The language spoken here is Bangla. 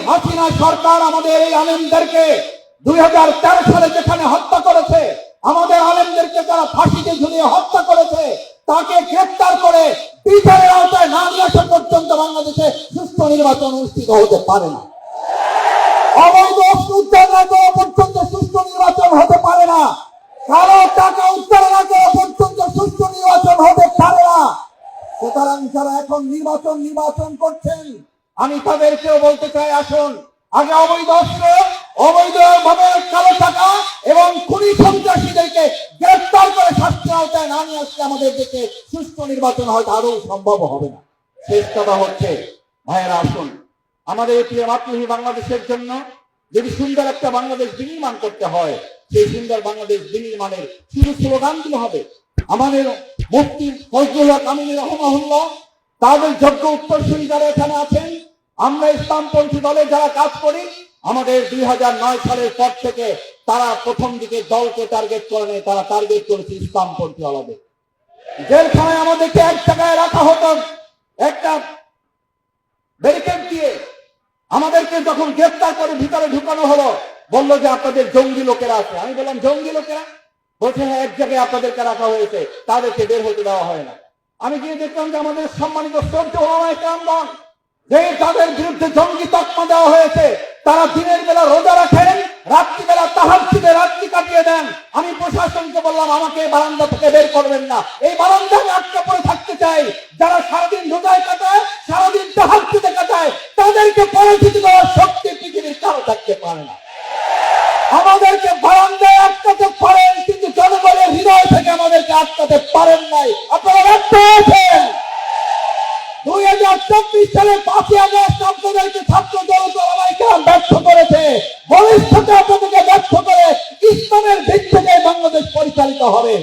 হাসিনা সরকার আমাদের এই আলেমদেরকে 2013 সালে যেখানে হত্যা করেছে, আমাদের আলেমদেরকে তারা ফাঁসিতে ঝুলিয়ে হত্যা করেছে, তাকে গ্রেফতার করে বিচারের আওতায় না নিয়ে আসা পর্যন্ত বাংলাদেশে সুষ্ঠু নির্বাচন অনুষ্ঠিত হতে পারে না। অবৈধ অস্ত্র উদ্ধার না করা পর্যন্ত সুষ্ঠু নির্বাচন হতে পারে না। কারো টাকা উদ্ধার না করা পর্যন্ত সুষ্ঠু নির্বাচন হতে পারে না। সুতরাং যারা এখন নির্বাচন করছেন, আমি তাদেরকেও বলতে চাই, আসুন আগে অবৈধ অস্ত্র, অবৈধভাবে কালো টাকা এবং খুনি সন্ত্রাসীদেরকে গ্রেফতার করে শাস্তির আওতায় না নিয়ে আসলে আমাদের দেশে সুষ্ঠু নির্বাচন হয়তো আদৌ সম্ভব হবে না। শেষ কথা হচ্ছে, ভাইয়েরা আসুন, আমাদের প্রিয় মাতৃভূমি বাংলাদেশের জন্য যদি সুন্দর একটা বাংলাদেশ বিনির্মাণ করতে হয়, সেই সুন্দর বাংলাদেশ বিনির্মাণের শুধু স্লোগানগুলো হবে আমাদের মুফতি ফজলুল হক আমিনী রাহিমাহুল্লাহ, তাদের যোগ্য উত্তরসূরি যারা এখানে আছেন, আমরা ইসলামপন্থী দলে যারা কাজ করি, আমাদের 2009 সালের পর থেকে তারা প্রথম দিকে দলকে টার্গেট করে, তারা টার্গেট করেছে ইসলামপন্থী আলাদের। জেলখানায় আমাদেরকে এক জায়গায় রাখা হতো, একটা ব্যারিকেড দিয়ে আমাদেরকে যখন গ্রেফতার করে ভিতরে ঢুকানো হলো, বললো যে আপনাদের জঙ্গি লোকেরা আছে। আমি বললাম জঙ্গি লোকেরা? বলছে হ্যাঁ, এক জায়গায় আপনাদেরকে রাখা হয়েছে, তাদেরকে বের হতে দেওয়া হয় না। আমি গিয়ে দেখলাম যে আমাদের সম্মানিত শ্রদ্ধেয় ওলামায়ে কেরামগণ, যে তাদের বিরুদ্ধে জঙ্গি তকমা দেওয়া হয়েছে, তারা দিনের বেলা রোজা রাখেন, রাত্রিবেলা তাহাজ্জুদে রাত্রি কাটিয়ে দেন। আমি প্রশাসনকে বললাম আমাকে এই বারান্দা থেকে বের করবেন না, এই বারান্দায় আটকা পড়ে থাকতে চাই। যারা সারাদিন রোজায় কাটায়, সারাদিন তাহাজ্জুদে কাটায়, তাদেরকে পরিচিতি দেওয়ার শক্তি পৃথিবীর কারো থাকতে পারে না। আমাদেরকে বারান্দায় আটকাতে পারেন, কিন্তু জনগণের হৃদয় থেকে আমাদেরকে আটকাতে পারেন নাই। আপনারা ব্যর্থ হয়েছেন। 2024 সালে 5ই আগস্ট আপনাদেরকে ছাত্র জনতা ওলামায়ে কেরাম ব্যর্থ করেছে। ভবিষ্যতে আপনাদেরকে ব্যর্থ করে ইসলামের ভিত্তিতে বাংলাদেশ পরিচালিত হবে।